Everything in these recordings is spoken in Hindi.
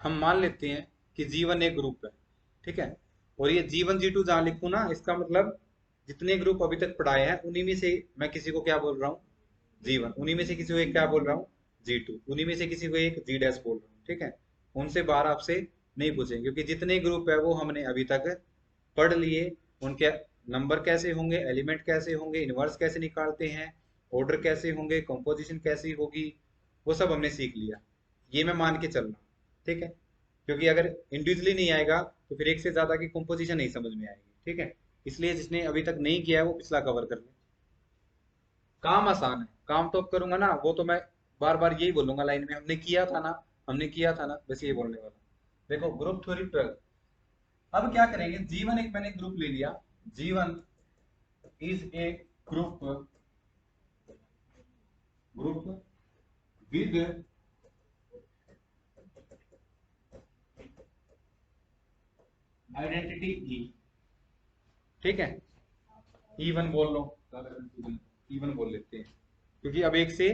हम मान लेते हैं कि G1 एक ग्रुप है, ठीक है, और ये G1 G2 जहां लिखूं ना, इसका मतलब जितने ग्रुप अभी तक पढ़ाए हैं उन्हीं में से मैं किसी को क्या बोल रहा हूँ, G1, उन्हीं में से किसी को एक क्या बोल रहा हूँ, G2, उन्हीं में से किसी को एक G डैश बोल रहा हूँ, ठीक है। उनसे बाहर आपसे नहीं पूछेंगे, क्योंकि जितने ग्रुप है वो हमने अभी तक पढ़ लिए। उनके नंबर कैसे होंगे, एलिमेंट कैसे होंगे, इनवर्स कैसे निकालते हैं, ऑर्डर कैसे होंगे, कंपोजिशन कैसी होगी, वो सब हमने सीख लिया। ये मैं मान के चल रहा हूँ, ठीक है, क्योंकि अगर इंडिविजुअली नहीं आएगा तो फिर एक से ज्यादा की कंपोजिशन नहीं समझ में आएगी, ठीक है। इसलिए जिसने अभी तक नहीं किया है वो पिछला कवर कर ले। काम आसान है, काम तो अब करूंगा ना, वो तो मैं बार बार यही बोलूंगा लाइन में, हमने किया था ना, हमने किया था ना, बस ये बोलने वाला। देखो ग्रुप थ्योरी 12। अब क्या करेंगे, जीवन एक मैंने ग्रुप ले लिया, G one is a group, group with identity E, ठीक है। E1 बोल लो, ज्यादा कंफ्यूजन, E1 बोल लेते हैं, क्योंकि अब एक से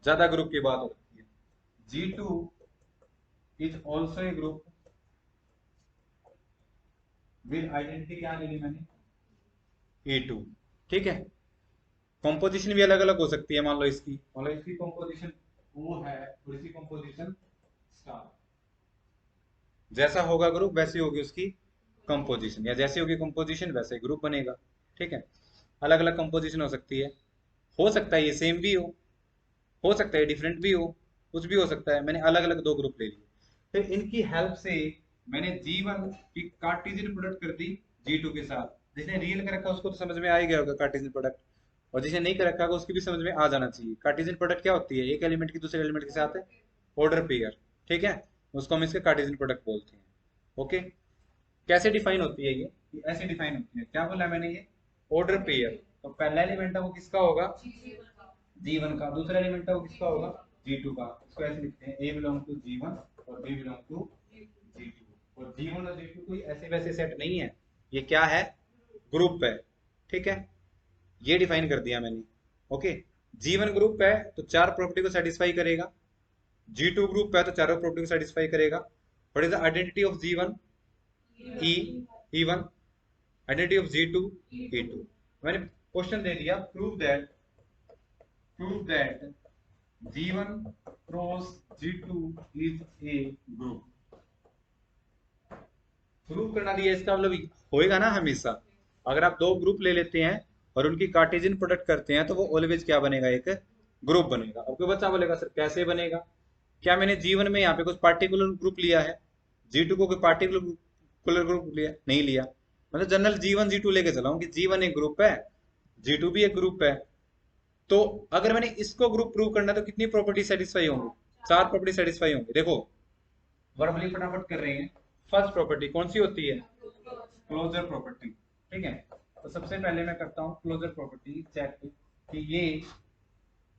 ज्यादा ग्रुप की बात हो रही है। G2 is also a group with identity, क्या ले ली मैंने, E2, ठीक है। कॉम्पोजिशन भी अलग अलग हो सकती है, मान लो इसकी कॉम्पोजिशन O है और इसकी कॉम्पोजिशन स्टार। जैसा होगा ग्रुप वैसी होगी उसकी कंपोजिशन, या जैसी होगी कंपोजिशन वैसे ग्रुप बनेगा, ठीक है। अलग अलग कंपोजिशन हो सकता है ये सेम भी हो सकता है डिफरेंट भी हो, कुछ भी हो सकता है। मैंने अलग अलग दो ग्रुप ले लिए, फिर इनकी हेल्प से मैंने G1 की कार्टेशियन प्रोडक्ट कर दी G2 के साथ। जिसने रियल कर रखा उसको तो समझ में आ ही गया होगा कार्टेशियन प्रोडक्ट, और जिसने नहीं कर रखा होगा उसकी भी समझ में आ जाना चाहिए। कार्टेशियन प्रोडक्ट क्या होती है, एक एलिमेंट की दूसरे एलिमेंट के साथ ऑर्डर पेयर, ठीक है, उसको हम इसके कार्टेशियन प्रोडक्ट बोलते हैं। ओके, कैसे डिफाइन होती है ये ऐसे डिफाइन होती है, क्या बोला मैंने, ये ऑर्डर पेयर। तो पहला एलिमेंट है वो किसका होगा, G1 का, दूसरा एलिमेंट है वो किसका होगा, G2 का। इसको ऐसे लिखते हैं, A बिलोंग टू G1 और B बिलोंग टू G2। और G1 और G2 कोई ऐसे वैसे सेट नहीं है, ये क्या है, ग्रुप है, ठीक है। ये डिफाइन कर दिया मैंने। ओके, G1 ग्रुप है तो चार प्रॉपर्टी को सेटिस्फाई करेगा, G2 ग्रुप है तो चारों प्रॉपर्टी को सेटिस्फाई करेगा। What is the identity of G1, E, E1, identity of G2, E2। मैंने क्वेश्चन दे दिया, prove that G1 cross G2 is a group. Prove करना दिया, इसका मतलब होएगा ना हमेशा। अगर आप दो ग्रुप ले लेते हैं और उनकी कार्टेशियन प्रोडक्ट करते हैं तो वो ऑलवेज क्या बनेगा, एक ग्रुप बनेगा। अब कोई बच्चा बोलेगा सर कैसे बनेगा, क्या मैंने G1 में यहाँ पे कुछ पार्टिकुलर ग्रुप लिया है, G2 को कोई पार्टिकुलर ग्रुप लिया नहीं लिया, मतलब जनरल G1 G2 लेके चला हूँ कि G1 एक ग्रुप है, G2 भी एक ग्रुप है। तो अगर मैंने इसको ग्रुप प्रूव करना है तो कितनी प्रॉपर्टी सेटिस्फाई होंगी, चार प्रॉपर्टी सेटिस्फाई होंगी। देखो वर्बली फटाफट कर रहे हैं। फर्स्ट प्रॉपर्टी कौन सी होती है, क्लोजर प्रॉपर्टी, ठीक है। तो सबसे पहले मैं करता हूँ क्लोजर प्रॉपर्टी चेक, कि ये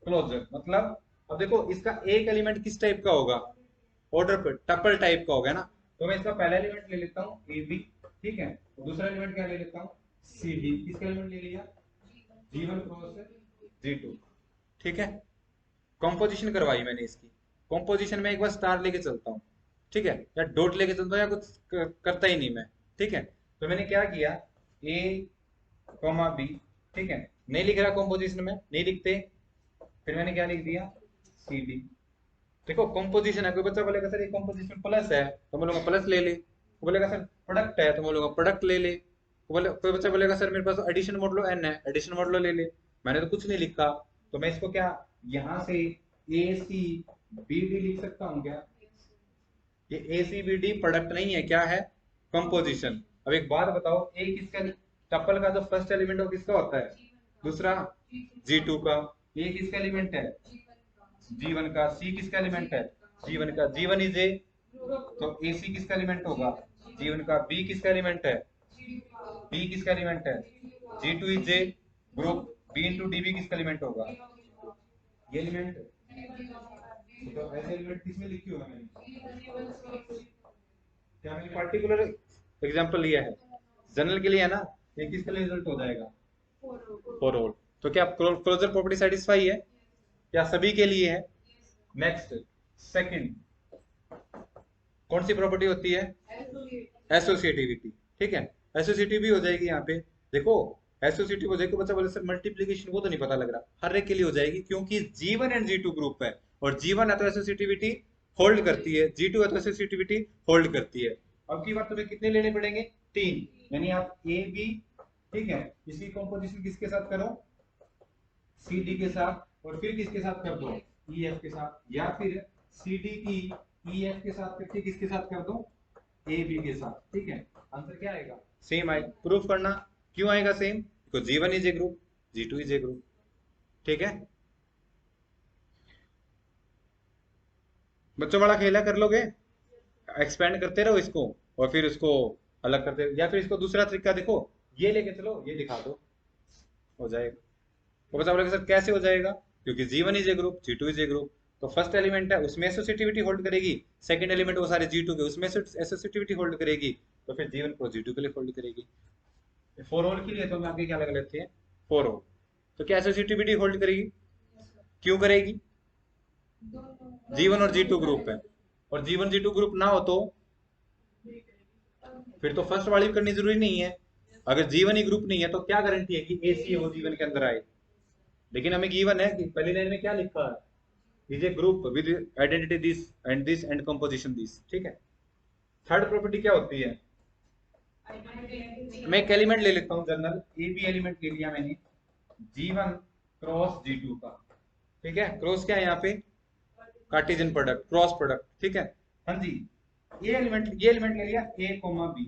क्लोजर मतलब, अब देखो इसका एक एलिमेंट किस टाइप का होगा, ऑर्डर पर टपल टाइप का होगा ना। तो मैं इसका पहला एलिमेंट ले लेता हूँ ए बी, ठीक है, और दूसरा एलिमेंट क्या ले लेता हूँ सी डी। किसका एलिमेंट ले लिया, G1 क्रॉस G2, ठीक है। कंपोजिशन करवाई मैंने इसकी, कंपोजिशन में एक बार स्टार लेके चलता हूँ, ठीक है, या डॉट लेके चलता हूँ, या कुछ करता ही नहीं मैं, ठीक है। तो मैंने क्या किया, ए कॉमा बी, ठीक है, नहीं लिख रहा कंपोजिशन में, नहीं लिखते, फिर मैंने क्या लिख दिया सी डी। देखो कंपोजिशन है, कोई बच्चा बोलेगा सर ये कंपोजिशन प्लस है तो मैं बोलूंगा प्लस ले ले, वो बोलेगा सर प्रोडक्ट है तो मैं बोलूंगा प्रोडक्ट ले ले, कोई बच्चा बोलेगा सर मेरे पास एडिशन मॉडलो एन है, एडिशन मॉडलो ले ले। मैंने तो कुछ नहीं लिखा, तो मैं इसको क्या यहाँ से ए सी बी डी लिख सकता हूँ क्या, ये ए सी बी डी प्रोडक्ट नहीं है, क्या है, कंपोजिशन। अब एक बात बताओ, ए किसका, टपल का जो फर्स्ट एलिमेंट वो किसका होता है, दूसरा G2 का। ए किसका एलिमेंट है, G1 का। सी किसका एलिमेंट है, G1 का। G1 इज ए, तो AC किसका एलिमेंट होगा, G1 का। B किसका एलिमेंट है, B किसका एलिमेंट है, G2 is a group, B into DB किसका एलिमेंट होगा, ये एलिमेंट। तो ऐसे एलिमेंट किसमें लिखी होगा मैंने, क्या मैंने पार्टिकुलर एग्जांपल लिया है, जनरल के लिए है ना, ये किसके लिए रिजल्ट हो जाएगा, फॉर ऑल। तो क्या क्लोजर प्रॉपर्टी सेटिस्फाई है, क्या सभी के लिए है। नेक्स्ट, सेकंड, कौन सी प्रॉपर्टी होती है? एसोसिएटिविटी। ठीक है, एसोसिएटिव भी हो जाएगी यहाँ पे। देखो एसोसिएटिव हो जाएगी, बच्चा बोले सर मल्टीप्लीकेशन वो तो नहीं पता लग रहा, हर एक के लिए हो जाएगी क्योंकि G1 एंड G2 ग्रुप है, और G1 है तो एसोसिएटिविटी होल्ड करती है, G2 है तो एसोसिएटिविटी होल्ड करती है। अब की बात तुम्हें कितने लेने पड़ेंगे? 3, यानी आप ए बी, ठीक है, इसकी कॉम्पोजिशन किसके साथ करो? सी डी के साथ, और फिर किसके साथ कर दो? ई एफ के साथ, या फिर सी डी की ई एफ के साथ करके किसके साथ कर दो? ए बी के साथ। ठीक है, आंसर क्या आएगा? सेम आएगा। प्रूफ करना। क्यों आएगा same? Because G1 is a group, G2 is a group. ठीक है बच्चों, बड़ा खेला कर लोगे, एक्सपेंड करते रहो इसको और फिर उसको अलग करते रहो, या फिर इसको दूसरा तरीका देखो, ये लेके चलो, ये दिखा दो, हो जाएगा। तो बच्चा बोलेगा सर कैसे हो जाएगा? क्योंकि G1 is a group, G2 is a group, तो फर्स्ट एलिमेंट है उसमें एसोसिएटिविटी होल्ड करेगी, सेकंड एलिमेंट वो सारे G2 के उसमें एसोसिएटिविटी होल्ड करेगी, तो फिर G1 को G2 के लिए होल्ड करेगी। फोर ऑल के लिए तो हम आगे क्या लगा लेते हैं? Four all. तो क्या एसोसिएटिविटी होल्ड करेगी? क्यों करेगी? G1 और G2 ग्रुप है, और G1 G2 ग्रुप ना हो तो फिर तो फर्स्ट वाली करनी जरूरी नहीं है। अगर G1 ही ग्रुप नहीं है तो क्या गारंटी है कि AC है वो G1 के अंदर आए? लेकिन हमें गिवन है कि पहली लाइन में क्या लिखा है? Is a group with identity this and composition this. ठीक है, थर्ड प्रॉपर्टी क्या होती है? मैं एक एलिमेंट ले लेता हूं जनरल, ए बी एलिमेंट ले लिया मैंने, G1 क्रॉस G2 का। ठीक है, क्रॉस क्या है यहाँ पे? Cartesian product, cross product. ठीक है, हाँ जी, ये एलिमेंट ले लिया A कोमा B।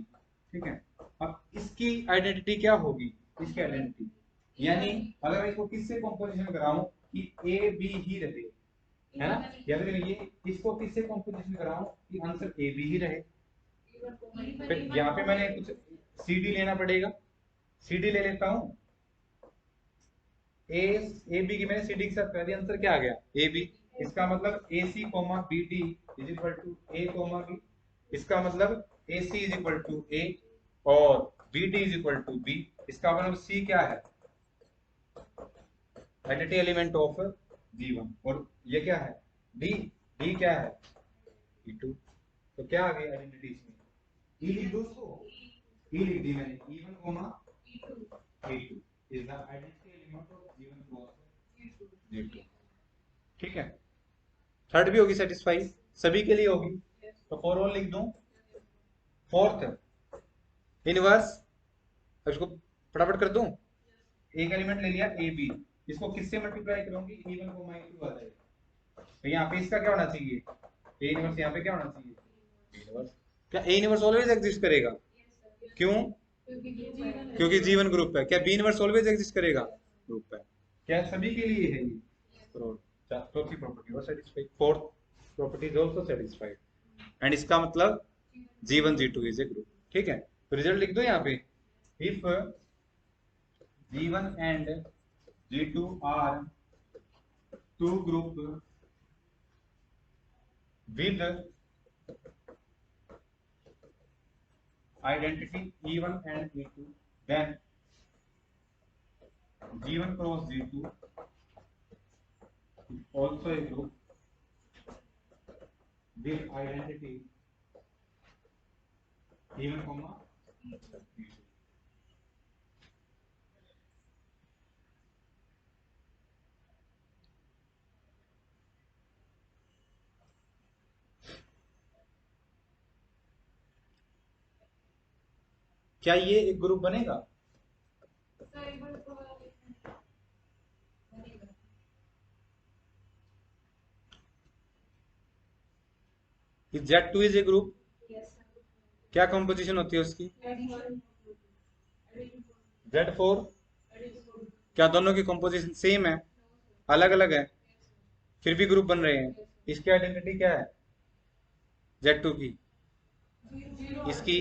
ठीक है, अब इसकी आइडेंटिटी क्या होगी? इसकी आइडेंटिटी यानी अगर मैं इसको किससे कंपोजिशन कराऊं कि ए बी ही रहे, है ना, या फिर ये इसको किससे कंपोजिशन कराऊं कि आंसर ए बी ही रहे। फिर यहाँ पे मैंने कुछ सी डी लेना पड़ेगा, सी डी ले लेता हूं, ए बी की मैंने सी डी के साथ कर दिया, आंसर क्या आ गया? A B. इसका मतलब A C comma B D is equal to A comma B. इसका मतलब A C is equal to A और B D is equal to B. इसका मतलब सी क्या है? आइडेंटिटी एलिमेंट ऑफ G1, और ये क्या है? D। D क्या है? E2। तो क्या आ गई आइडेंटिटी इसमें? E लिख दो उसको, E लिख दी मैंने, E1 comma E2 is the identity element of G1 cross G2। ठीक है, थर्ड भी होगी सेटिस्फाई, सभी के लिए होगी, तो फॉर ऑल लिख दूं। फोर्थ इनवर्स, इसको फटाफट कर दूं। एक एलिमेंट ले लिया ए बी, इसको किससे मल्टीप्लाई करूंगी? E1 को -2 आ जाएगा, तो यहाँ पे इसका क्या होना चाहिए? ए इनवर्स यहाँ पे क्या होना चाहिए? A inverse. क्या ए इनवर्स ऑलवेज एग्जिस्ट करेगा? क्यों? क्योंकि G1 ग्रुप है। क्या बी इनवर्स ऑलवेज एग्जिस्ट करेगा? ग्रुप है। क्या सभी के लिए है ये? चौथी प्रॉपर्टी और satisfied, fourth property is also satisfied, and इसका मतलब G1 G2 is a group. ठीक है, तो रिजल्ट लिख दो यहाँ पे, if G1 and G2 are two group with identity E1 and E2, then G1 cross G2 is also a group with identity E1 comma E2। क्या ये एक ग्रुप बनेगा? Z2 इज ए ग्रुप, क्या कंपोजिशन होती है उसकी? Z4। क्या दोनों की कंपोजिशन सेम है? अलग अलग है, फिर भी ग्रुप बन रहे हैं। इसकी आइडेंटिटी क्या है Z2 की? इसकी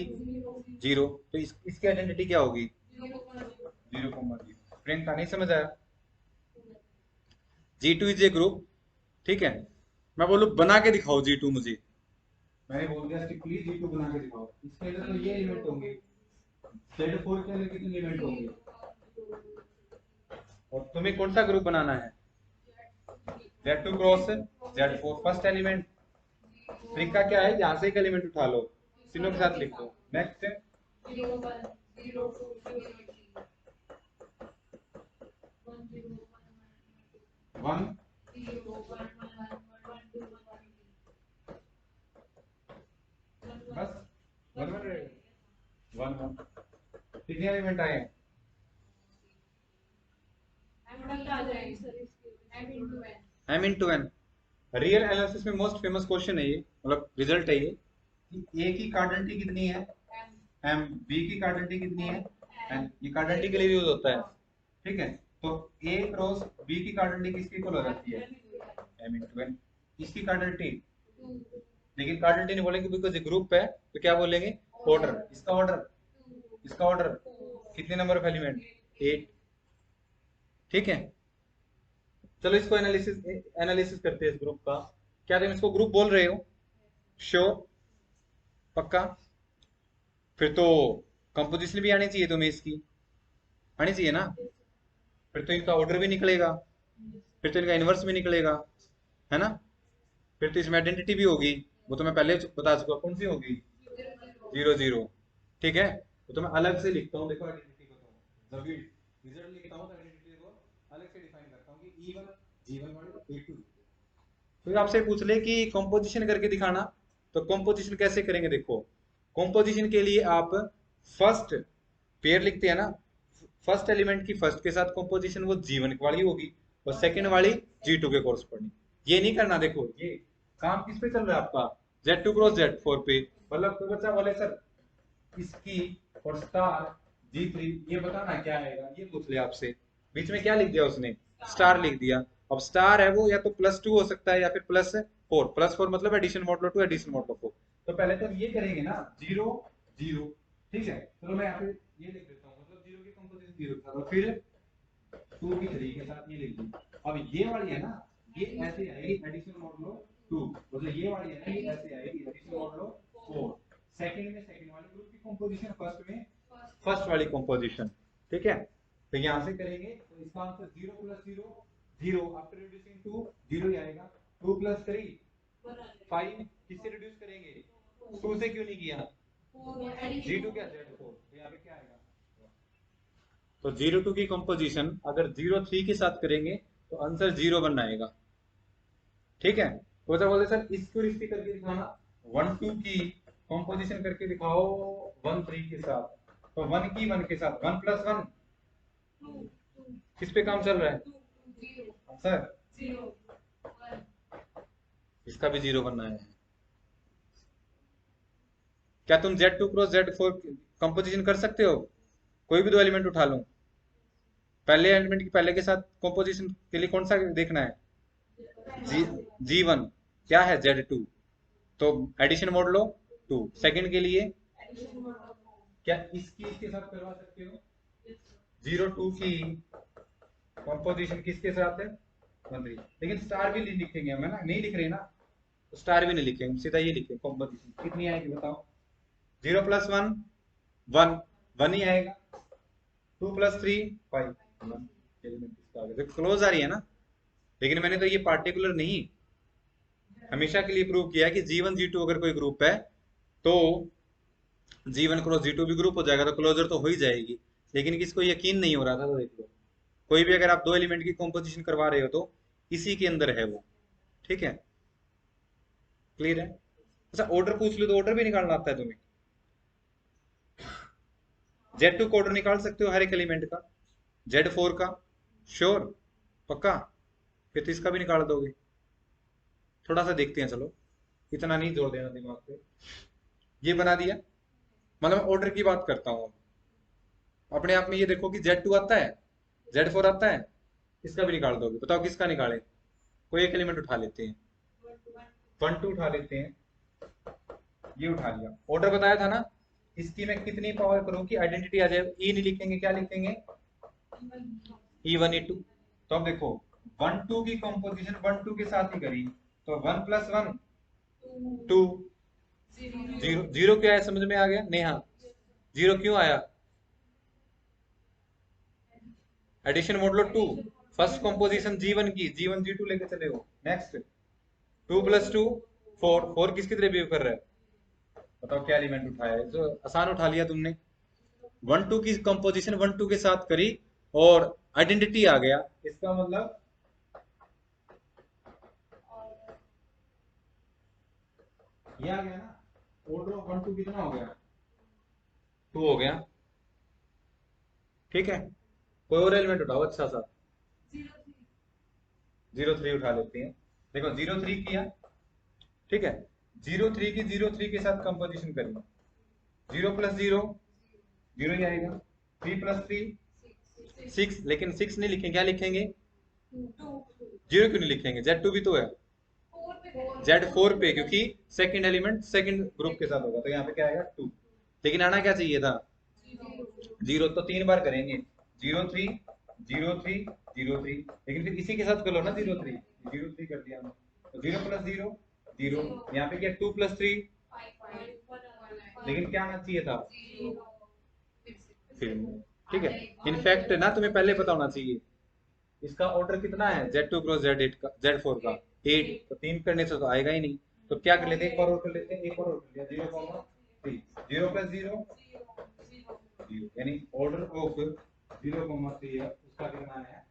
0, तो इसकी आइडेंटिटी क्या होगी? 0,0। प्रियंका नहीं समझ आया? G2 इज ए ग्रुप, ठीक है, मैं बोलूं बना के दिखाओ G2 मुझे, मैंने बोल दिया स्ट्रिक्टली G2 बना के दिखाओ, इसके लिए तो ये एलिमेंट होंगे, Z4 के लिए कितने एलिमेंट होंगे, और तुम्हें कौन सा ग्रुप बनाना है? Z2 cross Z4, first element trick का क्या है, यहाँ से एक एलिमेंट उठा लो, तीनों के साथ लिख दो। नेक्स्ट है 1 बस 1 1 रहेगा 1 1। कितने एलिमेंट आए हैं? m into n। Real analysis में मोस्ट फेमस क्वेश्चन है ये, मतलब रिजल्ट है ये, कि a की कार्डेंटी कितनी है m, b की कार्डेंटी कितनी है n। ये कार्डेंटी के लिए यूज होता है, ठीक है। तो a क्रॉस b की कार्डेंटी किसके इक्वल हो जाती है, m into n। इसकी कार्डेंटी, लेकिन कार्डेंटी नहीं बोलेंगे बिकॉज ये ग्रुप है, तो क्या बोलेंगे, ऑर्डर। इसका ऑर्डर, इसका ऑर्डर, कितने नंबर ऑफ एलिमेंट, 8, ठीक है। चलो इसको एनालिसिस एनालिसिस करते हैं इस ग्रुप का। क्या तुम इसको ग्रुप बोल रहे हो, श्योर, पक्का? फिर तो कंपोजिशन भी आनी चाहिए तुम्हें, इसकी आनी चाहिए ना। फिर तो इनका ऑर्डर भी निकलेगा, फिर तो इनका इनवर्स भी निकलेगा, है ना। फिर तो इसमें आइडेंटिटी भी होगी, वो तो मैं पहले बता चुका, कौन सी होगी, 0 0, ठीक है। तो मैं अलग से लिखता हूँ, देखो आइडेंटिटी को, तो जब भी रिजल्ट लिखता हूँ तो आइडेंटिटी को अलग से डिफाइन करता हूँ कि E1 G1 वाले E2। फिर आपसे पूछ ले कि कंपोजिशन करके दिखाना, तो कंपोजिशन कैसे करेंगे, देखो कंपोजिशन के लिए आप फर्स्ट पेयर लिखते हैं ना, फर्स्ट एलिमेंट की फर्स्ट के साथ कंपोजिशन वो G1 वाली होगी और सेकंड वाली G2 के कोरस्पॉन्डिंग। ये नहीं करना, देखो ये काम किस पे चल रहा है आपका, Z2 क्रॉस Z4 पे। मतलब कोई बच्चा बोले सर इसकी और स्टार G3, ये बताना क्या आएगा, ये पूछ ले आपसे, बीच में क्या लिख दिया उसने, स्टार लिख दिया। अब स्टार है वो या तो +2 हो सकता है या फिर +4, +4 मतलब एडिशन मॉडुलो 2 एडिशन मॉडुलो 4। तो पहले तो ये करेंगे ना 0 0, ठीक है। चलो मैं यहाँ पे ये लिख देता हूँ, मतलब 0 की कंपोजिशन 0 था, और फिर 2 की 3 के साथ ये लिख दी। अब ये वाली है ना, ये ऐसे आएगी एडिशन मॉडुलो 2, मतलब ये वाली है ना, ये ऐसे आएगी एडिशन मॉडुलो 4। सेकंड में सेकंड वाले ग्रुप की कंपोजिशन, फर्स्ट में फर्स्ट वाली कंपोजिशन, ठीक है। तो यहां से करेंगे तो इसका आंसर 0 + 0 0, आफ्टर रिड्यूसिंग 2 0 ही आएगा। 2 + 3 5, किससे रिड्यूस करेंगे, 2 से क्यों नहीं किया, G2 क्या Z4, तो यहाँ पे क्या आएगा, तो 0 2 की कंपोजिशन अगर 0 3 के साथ करेंगे तो आंसर 0 1 आएगा, ठीक है। तो बच्चा बोलते सर इसको इसकी करके दिखाना, 1 2 की कंपोजिशन करके दिखाओ 1 3 के साथ, तो 1 की 1 के साथ 1 + 1 किस पे काम चल रहा है, सर इसका भी 0 बनना है। क्या तुम Z2 क्रॉस Z4 कंपोजिशन कर सकते हो, कोई भी दो एलिमेंट उठा लो, पहले एलिमेंट की पहले के साथ कंपोजिशन के लिए कौन सा देखना है, G1, क्या है Z2, तो एडिशन मोड लो 2। सेकंड के लिए क्या इसकी इसके साथ करवा सकते हो, 0 2 की कंपोजिशन किसके साथ है, 1 3। लेकिन स्टार भी नहीं लिखेंगे हम, है ना, नहीं लिख रहे ना, तो स्टार भी नहीं लिखेंगे, सीधा ये लिखेंगे कंपोजिशन कितनी आएगी बताओ, 0 + 1 1 1 ही आएगा, 2 + 3 5 1 एलिमेंट इसका आगे देखो क्लोज आ रही है ना। लेकिन मैंने तो ये पार्टिकुलर नहीं, हमेशा के लिए प्रूव किया कि G1 G2 अगर कोई ग्रुप है तो G1 क्रॉस G2 भी ग्रुप हो जाएगा, तो क्लोजर तो हो ही जाएगी। लेकिन किसको यकीन नहीं हो रहा था, तो देख लो कोई भी अगर आप दो एलिमेंट की कंपोजिशन करवा रहे हो तो इसी के अंदर है वो, ठीक है, क्लियर है। अच्छा ऑर्डर पूछ लो तो ऑर्डर भी निकालना आता है तुम्हें, Z2 का ऑर्डर निकाल सकते हो हर एक एलिमेंट का, Z4 का, श्योर, पक्का, फिर तो इसका भी निकाल दोगे। थोड़ा सा देखते हैं, चलो इतना नहीं जोड़ देना दिमाग पे। ये बना दिया, मतलब ऑर्डर की बात करता हूँ। अपने आप में ये देखो कि Z2 आता है, Z4 आता है, इसका भी निकाल दोगे, बताओ किसका निकाले, कोई एक एलिमेंट उठा लेते हैं, 1 2 उठा लेते हैं, ये उठा लिया, ऑर्डर बताया था ना, इसकी मैं कितनी पावर करूं कि आइडेंटिटी आ जाए, ई नहीं लिखेंगे, क्या लिखेंगे, E1 E2। तो अब देखो 1 2 की कंपोजिशन 1 2 के साथ ही करी, तो 1 + 1 2, 0 0 क्या है समझ में आ गया नेहा, 0 क्यों आया, एडिशन मोड लो 2, फर्स्ट कंपोजिशन G1 की, G1 G2 लेके चले हो। Next 2 + 2 four. फोर किसकी तरह बिहेव कर रहा है? बताओ क्या एलिमेंट उठाया है? तो आसान उठा लिया तुमने। वन टू की कंपोजिशन वन टू के साथ करी और आइडेंटिटी आ गया, इसका मतलब ये आ गया ना। ऑर्डर ऑफ वन टू कितना हो गया? टू हो गया। ठीक है, कोई और एलिमेंट उठाओ अच्छा सा। जीरो थ्री उठा लेते हैं। देखो जीरो थ्री किया, ठीक है, जीरो थ्री की जीरो थ्री के साथ कंपोजिशन करेंगे। जीरो प्लस जीरो जीरो ही आएगा। थ्री प्लस थ्री सिक्स, लेकिन सिक्स नहीं लिखेंगे, क्या लिखेंगे? जीरो क्यों नहीं लिखेंगे? जेड टू भी तो है। जेड फोर पे, क्योंकि सेकंड एलिमेंट सेकंड ग्रुप के साथ होगा, तो यहाँ पे क्या आएगा? टू। लेकिन आना क्या चाहिए था? जीरो। तो तीन बार करेंगे, zero three zero three zero three, लेकिन फिर इसी के साथ कर लो ना, जीरो थ्री जीरो थ्री कर दिया हमने। तो जीरो प्लस जीरो जीरो, यहाँ पे क्या? टू प्लस थ्री, लेकिन क्या आना चाहिए था? फिर ठीक है। इनफैक्ट ना तुम्हें पहले पता होना चाहिए इसका ऑर्डर कितना है, Z two cross Z eight का, जेड फोर का एट। तो तीन करने से तो आएगा ही नहीं। तो क्या कर लेते हैं, एक बार और कर लेते हैं, एक बार और कर लिया, zero comma three, zero plus zero zero, यानी order of zero comma three है, उसका कितना है?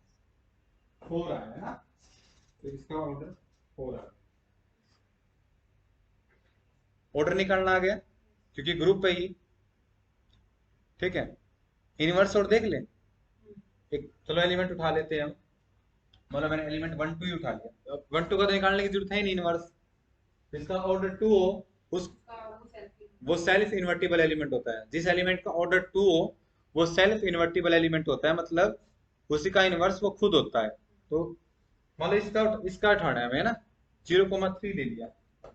फोर आया है ना। तो इसका ऑर्डर फोर आ गया। ऑर्डर निकालना आ गया क्योंकि ग्रुप है ही। ठीक है, इनवर्स और देख ले। एक चलो एलिमेंट उठा लेते हैं हम। मतलब मैंने एलिमेंट वन टू ही उठा लिया, अब वन टू का तो निकालने की जरूरत है ही नहीं इनवर्स। जिसका ऑर्डर टू हो उस वो सेल्फ इन्वर्टिबल एलिमेंट होता है। जिस एलिमेंट का ऑर्डर टू हो वो सेल्फ इन्वर्टिबल एलिमेंट होता है, मतलब उसी का इनवर्स वो खुद होता है। तो मान लो इसका इसका उठाना है हमें ना, जीरो कोमा थ्री ले लिया,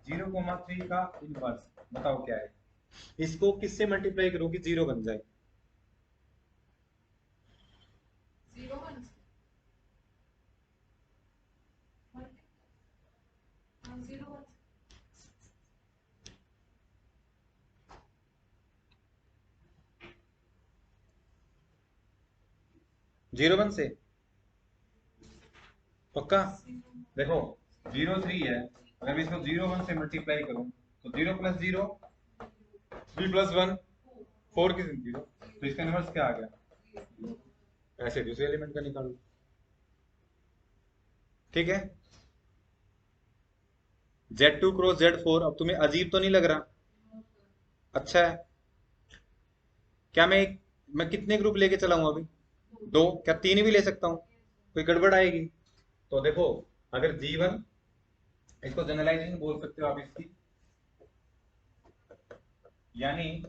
जीरो कोमा थ्री का इनवर्स बताओ क्या है? इसको किससे मल्टीप्लाई करोगे जीरो बन जाए? जीरो वन से पक्का? देखो जीरो थ्री है, अगर मैं इसको जीरो वन से मल्टीप्लाई करूं तो zero plus zero three plus one four की जीरो, तो इसका इनवर्स क्या आ गया? ऐसे दूसरे एलिमेंट का निकालो। ठीक है, Z two cross Z four, अब तुम्हें अजीब तो नहीं लग रहा? अच्छा है। क्या मैं कितने ग्रुप लेके चला हूं अभी? दो, क्या तीन भी ले सकता हूँ? कोई गड़बड़ आएगी? तो देखो, अगर जी वन, इसको जनरलाइजेशन बोल सकते हो आप इसकी, यानी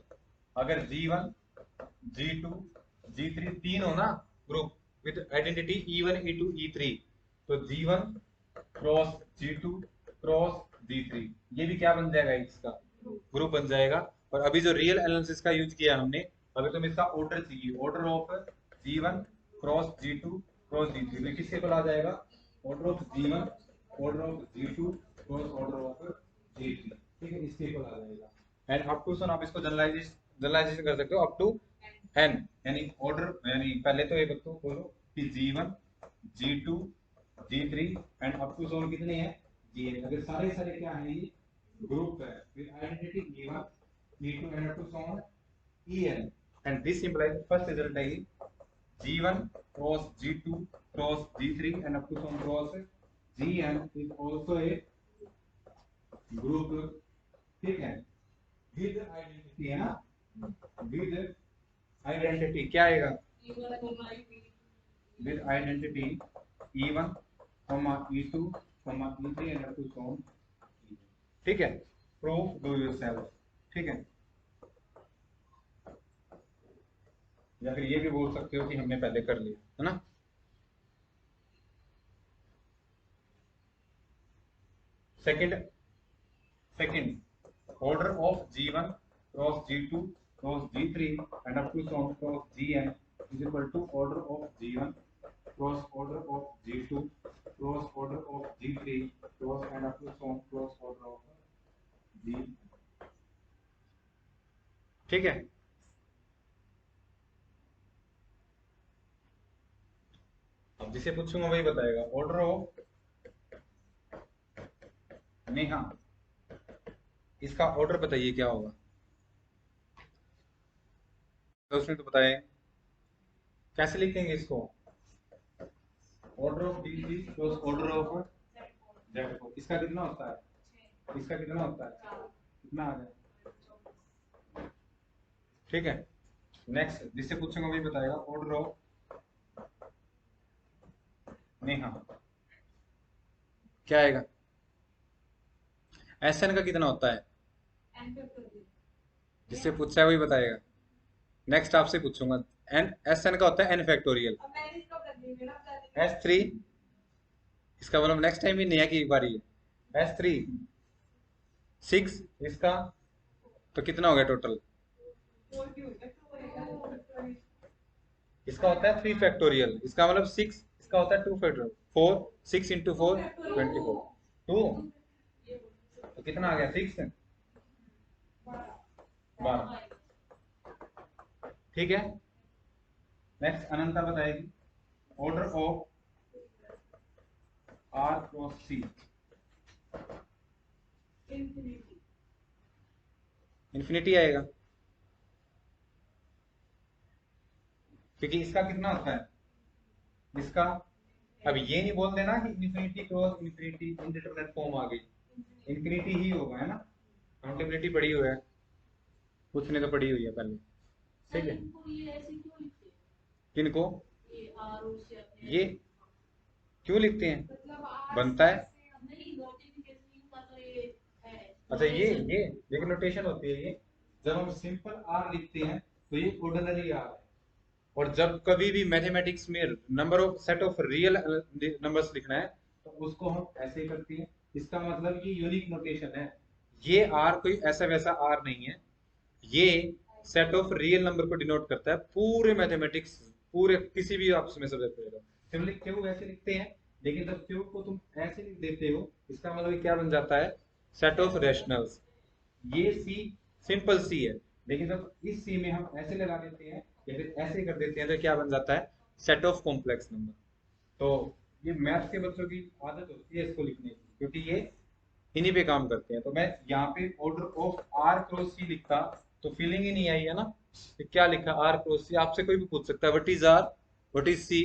अगर G one G two G three तीन हो ना group with identity E one E two E three, तो G one cross G two cross G three, ये भी क्या बन जाएगा? इसका ग्रुप बन जाएगा। और अभी जो रियल एनालिसिस का यूज किया हमने, अभी तुम इसका ऑर्डर चाहिए, order of G one cross G two cross G three, तो किसके को आ जाएगा? Order of G one order of G two cross order of G three, ठीक है, इसके को आ जाएगा। एंड अप टू सन आप इसको जनरलाइजेशन कर सकते हो अप टू एन, यानी ऑर्डर, यानी पहले तो एक तो बोलो कि G one G two G three and up to so on कितने हैं? G N. अगर सारे सारे क्या है, ये ग्रुप है with identity E one E two and up to so on E N, and this implies first result है G one cross G two cross G three and up to so on cross G N is also a group. ठीक है, विद आइडेंटिटी है ना, विद आइडेंटिटी क्या आएगा? With identity E one comma E two comma E three and up to so on. ठीक है, प्रूफ डू योरसेल्फ। ठीक है, या फिर ये भी बोल सकते हो कि हमने पहले कर लिया है ना। Second second order of G one cross G two cross G three and up to so on cross G N is equal to order of G one cross order of G two cross order of G three cross and up to so on cross order of G. ठीक है, अब जिसे पूछूंगा वही बताएगा। ऑर्डर ऑफ नेहा इसका ऑर्डर बताइए क्या होगा, तो उसने तो बताया कैसे लिखेंगे इसको। Order of D three plus order of Z four, इसका कितना होता है, इसका कितना होता है, कितना आ गया। ठीक है, नेक्स्ट जिससे पूछेंगे वही बताएगा। ऑर्डर ऑफ नेहा क्या आएगा, एस एन का कितना होता है, जिससे पूछा है वही बताएगा। नेक्स्ट आपसे पूछूंगा, एन एस एन का होता है एन फैक्टोरियल। एस थ्री, इसका मतलब नेक्स्ट टाइम भी नेहा की बारी है। एस थ्री सिक्स, इसका तो कितना हो गया टोटल, इसका होता है थ्री फैक्टोरियल, इसका मतलब सिक्स, इसका होता है two factorial. Four, six into four 24, two तो कितना आ गया, सिक्स, 12। ठीक है, नेक्स्ट अनंता बताएगी। Order of R cross C, infinity आएगा, क्योंकि इसका कितना होता है, इसका, अब ये नहीं बोल देना कि infinity cross infinity indeterminate form आ गई, इन्फिनिटी ही होगा, है ना। काउंटेबिलिटी पड़ी हुई है, कुछ ने तो पड़ी हुई है पहले। ठीक है, किनको, ये क्यों लिखते हैं, बनता है। अच्छा ये देखो नोटेशन होती है ये, जब हम सिंपल आर लिखते हैं तो ये ऑर्डिनरी आर है, और जब कभी भी मैथमेटिक्स में number of set of real numbers लिखना है तो उसको हम ऐसे करते हैं। इसका मतलब ये यूनिक नोटेशन है, ये आर कोई ऐसा वैसा आर नहीं है, ये सेट ऑफ रियल नंबर को डिनोट करता है पूरे मैथमेटिक्स, पूरे किसी भी आपस में सब्जेक्ट में। सिंपली क्यूब ऐसे लिखते हैं, लेकिन जब क्यूब को तुम ऐसे लिख देते हो इसका मतलब क्या बन जाता है, सेट ऑफ रैशनल्स। ये सी सिंपल सी है, लेकिन जब इस सी में हम ऐसे लगा देते हैं या फिर ऐसे कर देते हैं तो क्या बन जाता है, सेट ऑफ कॉम्प्लेक्स नंबर। तो ये मैथ्स के बच्चों की आदत होती है इसको लिखने की, क्योंकि ये इन्हीं पे काम करते हैं। तो मैं यहाँ पे ऑर्डर ऑफ आर क्रॉस सी लिखता तो फीलिंग ही नहीं आई है ना कि क्या लिखा, आर क्रॉस सी। आपसे कोई भी पूछ सकता है what is R, what is C.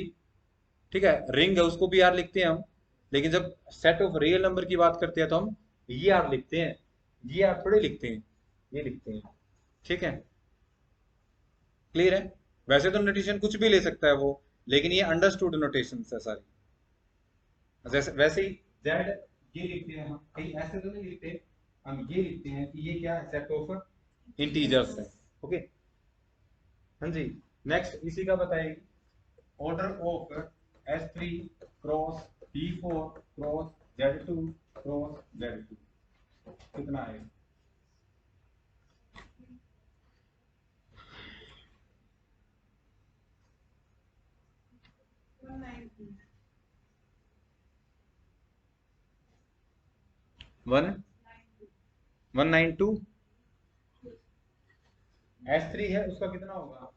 ठीक है, रिंग है उसको भी आर लिखते हैं हम, लेकिन जब सेट ऑफ रियल नंबर की बात करते हैं तो हम ये आर लिखते हैं, ये आर थोड़े लिखते हैं, ये लिखते हैं। ठीक है, क्लियर है। वैसे तो नोटेशन कुछ भी ले सकता है वो, लेकिन ये अंडरस्टूड नोटेशन है सारी। जैसे वैसे ही जेड ये लिखते हैं हम, कहीं ऐसे तो नहीं लिखते, हम ये लिखते हैं कि ये क्या है, सेट ऑफ इंटीजर्स है। ओके, हाँ जी। नेक्स्ट इसी का बताएगी, order of S three cross D four cross Z two cross Z two कितना है। 192, एस थ्री है उसका कितना होगा,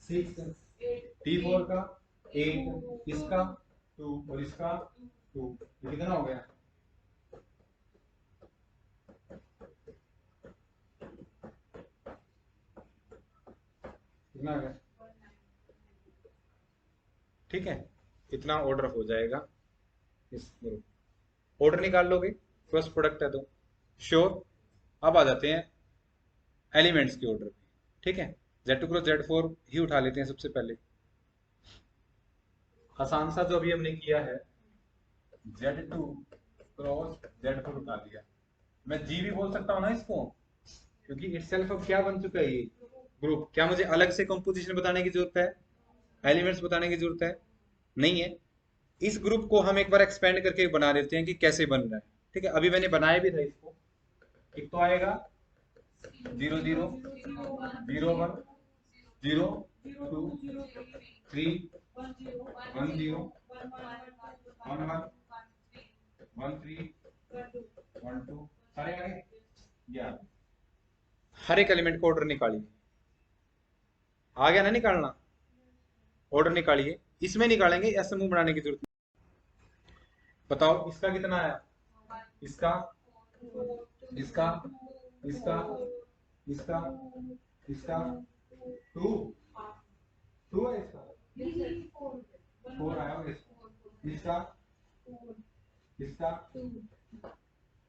6, टी फोर का 8, इसका 2 और इसका 2, ये कितना हो गया, कितना आ गया। ठीक है, इतना ऑर्डर हो जाएगा इस ग्रुप। ऑर्डर निकाल लोगे, फर्स्ट प्रोडक्ट है तो श्योर। अब आ जाते हैं एलिमेंट्स के ऑर्डर पे। ठीक है, Z two cross Z four ही उठा लेते हैं सबसे पहले। आसान सा जो अभी हमने किया है, Z two cross Z four उठा लिया। मैं जी भी बोल सकता हूँ ना इसको, क्योंकि इटसेल्फ अब क्या बन चुका है ये ग्रुप। क्या मुझे अलग से कंपोजिशन बताने की जरूरत है, एलिमेंट्स बताने की जरूरत है, नहीं है। इस ग्रुप को हम एक बार एक्सपेंड करके बना देते हैं कि कैसे बन रहा है। ठीक है, अभी मैंने बनाया भी था इसको। एक तो आएगा 0 0 0 1 0 2 3 1 0 1 1 1 3 1 2, सारे आ गए। या हर एक एलिमेंट को ऑर्डर निकालिए, आ गया ना निकालना, ऑर्डर निकालिए। इसमें निकालेंगे, ऐसे मुंह बनाने की जरूरत नहीं। बताओ इसका कितना आया, इसका, इसका इसका इसका इसका टू टू है, इसका फोर आया होगा, इसका इसका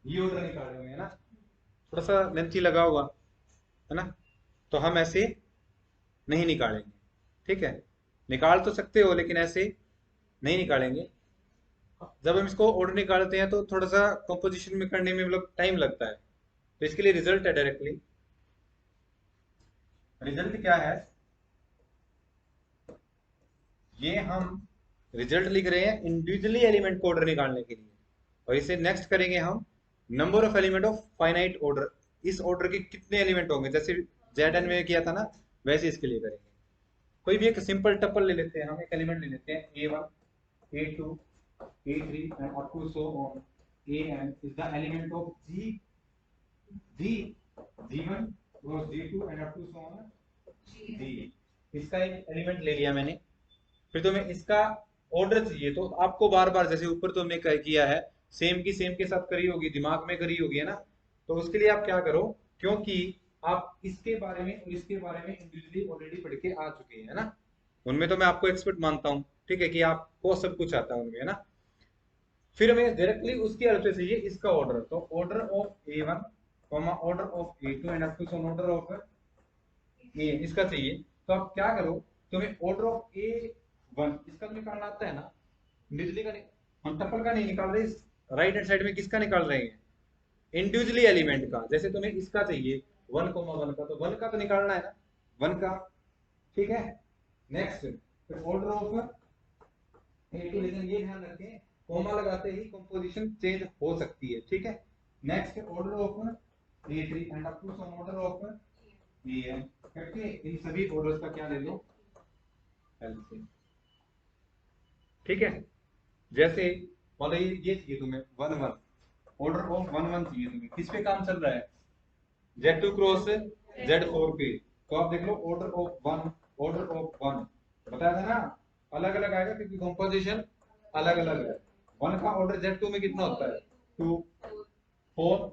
ये ऑर्डर निकाल रहे होंगे ना, थोड़ा सा लेंथी लगा होगा है ना, तो हम ऐसे नहीं निकालेंगे। ठीक है, निकाल तो सकते हो लेकिन ऐसे नहीं निकालेंगे। जब हम इसको ऑर्डर निकालते हैं तो थोड़ा सा कंपोजिशन में करने में मतलब टाइम लगता है, तो इसके लिए रिजल्ट है डायरेक्टली। रिजल्ट क्या है, ये हम रिजल्ट लिख रहे हैं इंडिविजुअली एलिमेंट को ऑर्डर निकालने के लिए, और इसे नेक्स्ट करेंगे हम number of element of finite order. इस ऑर्डर के कितने एलिमेंट होंगे, जैसे जेड में किया था ना, वैसे इसके लिए करेंगे। कोई भी एक सिंपल टपल ले लेते हैं, हम एक एलिमेंट ले लेते हैं A1 A2 A3 and up to so on. An is the element of G1 cross G2 and up to so on G। इसका एक एलिमेंट ले लिया मैंने, फिर तुम्हें इसका ऑर्डर चाहिए, तो आपको बार बार जैसे ऊपर तुमने किया है, सेम की सेम के साथ करी होगी, दिमाग में करी होगी है ना, तो उसके लिए आप क्या करो, क्योंकि आप इसके बारे में और इसके बारे में इंडिविजुअली ऑलरेडी पढ़ के आ चुके हैं ना, उनमें तो मैं आपको एक्सपर्ट मानता हूँ, ठीक है, कि आपको सब कुछ आता है उनमें है ना। फिर हमें डायरेक्टली उसकी हेल्प से चाहिए इसका ऑर्डर, तो order of A1 comma order of A2 and up to order of A इसका चाहिए। तो आप क्या करो, तुम्हें ऑर्डर ऑफ A1 इसका तो निकालना आता है ना, बिजली का हम टपल का नहीं निकाल रहे, राइट हैंड साइड में किसका निकाल रहे हैं, इंडिविजुअली एलिमेंट का। जैसे तुम्हें इसका चाहिए 1,1 का, तो 1 का तो निकालना है ना, 1 का। ठीक है, नेक्स्ट फिर ऑर्डर ऑफ A2, लेकिन ये ध्यान रखें कोमा लगाते ही कंपोजिशन चेंज हो सकती है। ठीक है, next order of A3 and up to some order of An करके इन सभी ऑर्डर्स का क्या ले लो, एलसीएम। ठीक है, जैसे मान लो ये चाहिए तुम्हें 1,1, ऑर्डर ऑफ 1,1 चाहिए तुम्हें, किस पे काम चल रहा है, Z2 क्रॉस Z4 पे, तो आप देख लो ऑर्डर ऑफ 1 ऑर्डर ऑफ 1 बताया था ना, अलग अलग आएगा क्योंकि कंपोजिशन अलग अलग है। 1 का ऑर्डर Z2 में कितना होता है, 2 4।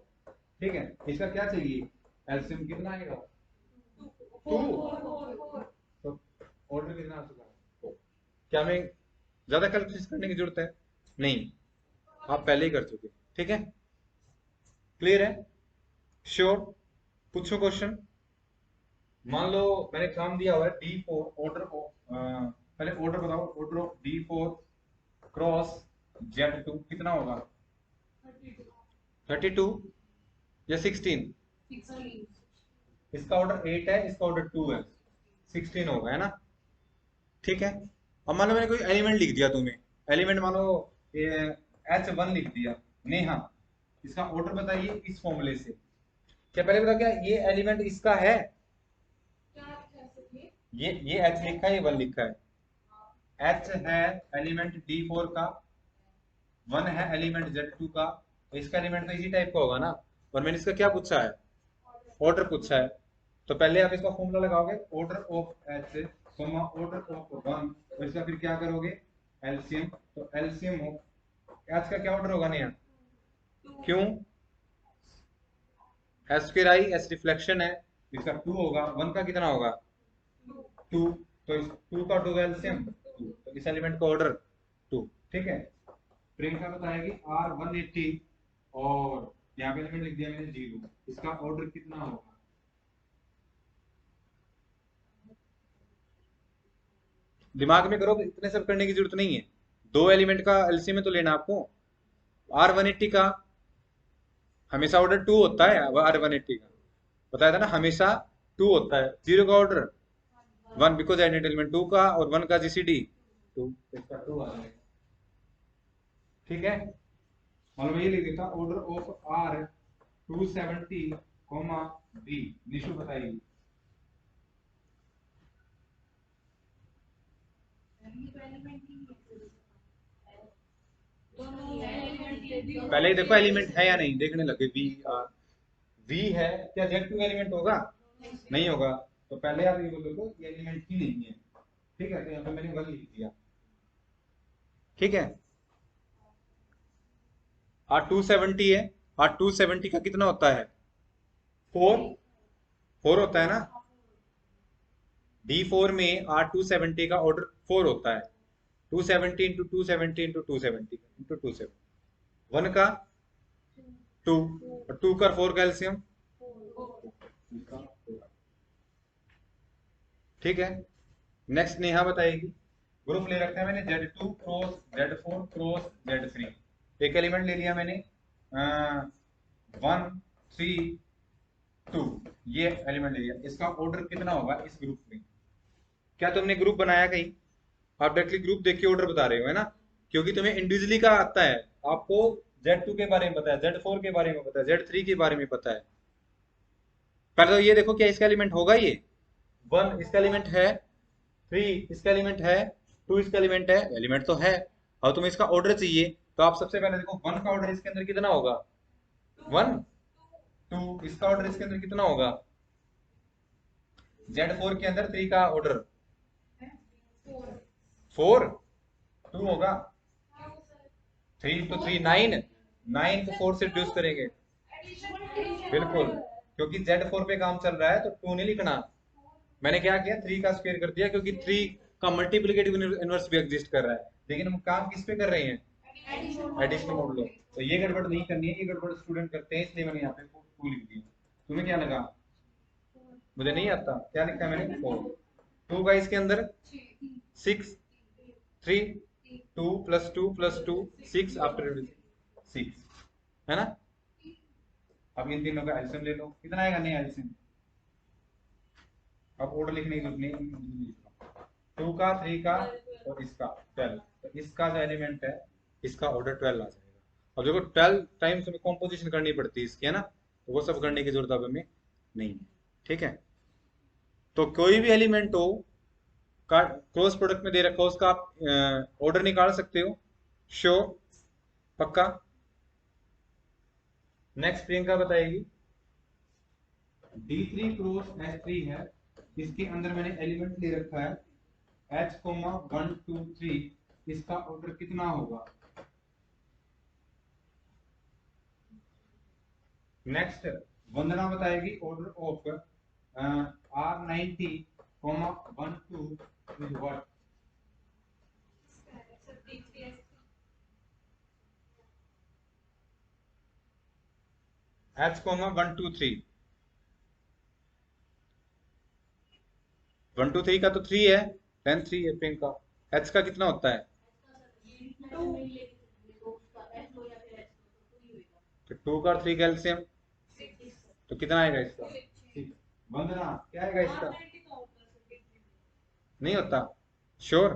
ठीक है, इसका क्या चाहिए, एलसीएम कितना आएगा, 2। तो ऑर्डर कितना आ चुका है, क्या हमें ज्यादा कैलकुलेशन करने की जरूरत है, नहीं, आप पहले ही कर चुके। ठीक है, क्लियर है, श्योर, पूछो क्वेश्चन। मान लो मैंने काम दिया हुआ है D4 ऑर्डर ऑफ, पहले ऑर्डर बताओ, order of D4 cross Z2 कितना होगा, 32 या 16, इसका ऑर्डर 8 है, इसका ऑर्डर 2 है, 16 होगा है ना। ठीक है, अब मान लो मैंने कोई एलिमेंट लिख दिया तुम्हें, एलिमेंट मान लो H1 लिख दिया, नेहा, इसका ऑर्डर बताइए इस फॉर्मूले से। क्या पहले बता, क्या ये एलिमेंट इसका है, ये H लिखा है, ये 1 लिखा है, H है एलिमेंट D4 का, 1 है एलिमेंट Z2 का, तो इसका एलिमेंट तो इसी टाइप का होगा ना, और मैंने इसका क्या पूछा है, ऑर्डर पूछा है, तो पहले आप इसका फॉर्मूला लगाओगे, order of H Soma order of 1, तो इसका फिर क्या करोगे, एलसीएम, तो एलसीएम हो H का क्या ऑर्डर होगा नहीं, क्यों, S स्क्वायर आई, S रिफ्लेक्शन है, इसका 2 होगा, 1 का कितना होगा 2, तो इस 2 का 2 एलसीएम 2, तो इस एलिमेंट का ऑर्डर 2। ठीक है, प्रियंका बताएगी R180 और यहाँ पे एलिमेंट लिख दिया मैंने 0, इसका ऑर्डर कितना होगा, दिमाग में करो, इतने सब करने की जरूरत नहीं है, 2 एलिमेंट का एलसीएम में तो लेना आपको। R180 का हमेशा ऑर्डर 2 होता है, R180 का बताया था ना, हमेशा 2 होता है, 0 का ऑर्डर 1 बिकॉज एलिमेंट 2 का, और 1 का जीसीडी 2, इसका 2 आ जाएगा। ठीक है, मतलब ये लिख देता, order of R 270 comma B, Nishu बताइए। पहले ही देखो एलिमेंट है या नहीं, देखने लगे V है, क्या Z2 एलिमेंट होगा, नहीं होगा, तो पहले आप ये बोलो तो ये एलिमेंट ही नहीं है। ठीक है, तो यहाँ पे मैंने 1 लिख दिया। ठीक है, R270 है, R270 का कितना होता है फोर, फोर होता है ना, D4 में R270 का ऑर्डर 4 होता है, 270 इंटू 270 इंटू 270 इंटू 270, 1 का 2 और 2 का 4 का एलसीएम, ठीक है। नेक्स्ट नेहा बताएगी। ग्रुप ले रखा है मैंने Z2 cross Z4 cross Z3, एक एलिमेंट ले लिया मैंने 1 3 2, ये एलिमेंट ले लिया, इसका ऑर्डर कितना होगा इस ग्रुप में? क्या तुमने ग्रुप बनाया कहीं? आप डायरेक्टली ग्रुप देख के ऑर्डर बता रहे हो, है ना, क्योंकि तुम्हें इंडिविजुअली का आता है, आपको Z2 के बारे में पता है, Z4 के बारे में पता है, Z3 के बारे में पता है। पहले तो ये देखो क्या इसका एलिमेंट होगा, ये 1 इसका एलिमेंट है, 3 इसका एलिमेंट है, 2 इसका एलिमेंट है, एलिमेंट तो है। अब तुम्हें इसका ऑर्डर चाहिए, तो आप सबसे पहले देखो 1 का ऑर्डर इसके अंदर कितना होगा, 1 2, इसका ऑर्डर इसके अंदर कितना होगा, Z4 के अंदर 3 का ऑर्डर 4 2 होगा, 3 तो 3 9, 9 को 4 से रिड्यूस करेंगे, बिल्कुल, क्योंकि Z4 पे काम चल रहा है तो 2 नहीं लिखना, मैंने क्या किया 3 का स्क्वायर कर दिया, क्योंकि 3 का मल्टीप्लिकेटिव इनवर्स भी एग्जिस्ट कर रहा है, लेकिन हम काम किस पे कर रहे हैं, एडिशनल मॉडुलो। तो ये गड़बड़ नहीं करनी है, ये गड़बड़ स्टूडेंट करते हैं, इसलिए मैंने यहाँ पे 2 लिख दिया। तुम्हें क्या लगा, मुझे नहीं आता, क्या लिखा है मैंने 4, 2 का इसके अंदर 6 3 2 प्लस 2 प्लस 2 6 आफ्टर 6, है ना। अब इन तीनों का एलसीएम ले लो, कितना आएगा, नहीं एलसीएम, अब ऑर्डर लिखने की जरूरत नहीं, 2 का 3 का और इसका 12, तो इसका जो एलिमेंट है इसका ऑर्डर 12 आ जाएगा। अब देखो 12 टाइम्स हमें कॉम्पोजिशन करनी पड़ती है इसकी, है ना, तो वो सब करने की जरूरत अब हमें नहीं है, ठीक है। तो कोई भी एलिमेंट हो का क्रॉस प्रोडक्ट में दे रखा हो, उसका आप ऑर्डर निकाल सकते हो, श्योर, पक्का। नेक्स्ट प्रियंका बताएगी। D3 क्रॉस H3 है, इसके अंदर मैंने एलिमेंट ले रखा है H, 1 2 3, इसका ऑर्डर कितना होगा। नेक्स्ट वंदना बताएगी order of R90, 1 2 is what, H, 1 2 3, 1 2 3 का तो 3 है, 10 3 है प्रियंका, H का कितना होता है, तो 2 का 3 का एलसीएम, तो कितना आएगा इसका, वंदना क्या आएगा इसका, नहीं होता, श्योर।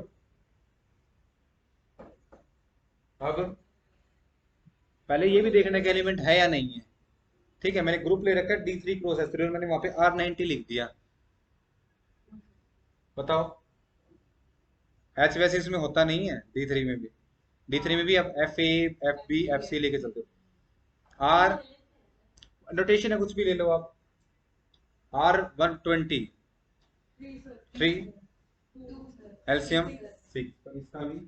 अब पहले ये भी देखना कि एलिमेंट है या नहीं है, ठीक है। मैंने ग्रुप ले रखा है D3 क्रॉस H3 और मैंने वहां पे R90 लिख दिया, बताओ H वैसे इसमें होता नहीं है, D3 में भी, D3 में भी आप FA FB FC लेके चलते हो, R नोटेशन है कुछ भी ले लो आप, R120 3 एलसीएम 6, तो इसका भी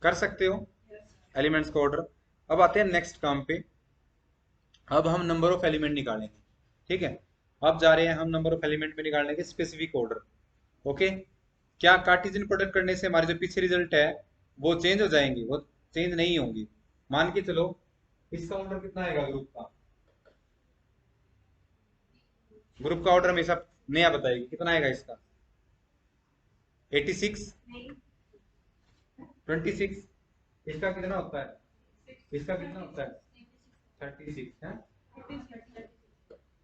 कर सकते हो एलिमेंट्स का ऑर्डर। अब आते हैं नेक्स्ट काम पे, अब हम नंबर ऑफ एलिमेंट निकालेंगे, ठीक है। अब जा रहे हैं हम नंबर ऑफ एलिमेंट में निकालने के स्पेसिफिक ऑर्डर, ओके। क्या कार्टेशियन प्रोडक्ट करने से हमारे जो पीछे रिजल्ट है वो चेंज हो जाएंगे, वो चेंज नहीं होंगी। मान के चलो इसका ऑर्डर कितना आएगा, ग्रुप का ऑर्डर हमेशा नया बताएगी, कितना आएगा इसका, 86 26, इसका कितना होता है, इसका कितना होता है 36 है।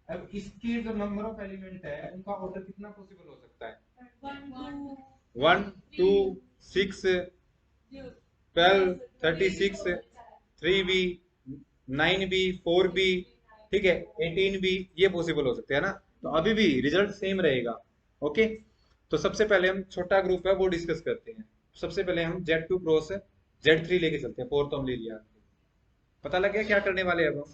अब इसके जो नंबर ऑफ एलिमेंट है उनका ऑर्डर कितना पॉसिबल हो सकता है, 1 2 6 12 36 3B 9B 4B, ठीक है, 18B, ये पॉसिबल हो सकते हैं ना, तो अभी भी रिजल्ट सेम रहेगा, ओके। तो सबसे पहले हम छोटा ग्रुप है वो डिस्कस करते हैं। सबसे पहले हम Z2 क्रॉस Z3 लेके चलते हैं, 4 तो हम ले लिया, पता लग गया क्या करने वाले अब हम।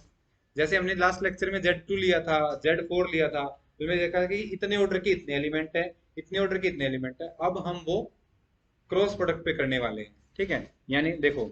जैसे हमने लास्ट लेक्चर में Z2 लिया था, Z4 लिया था, तो हमने देखा कि इतने ऑर्डर के इतने एलिमेंट है, इतने ऑर्डर के इतने एलिमेंट है, अब हम वो क्रॉस प्रोडक्ट पे करने वाले हैं, ठीक है। यानी देखो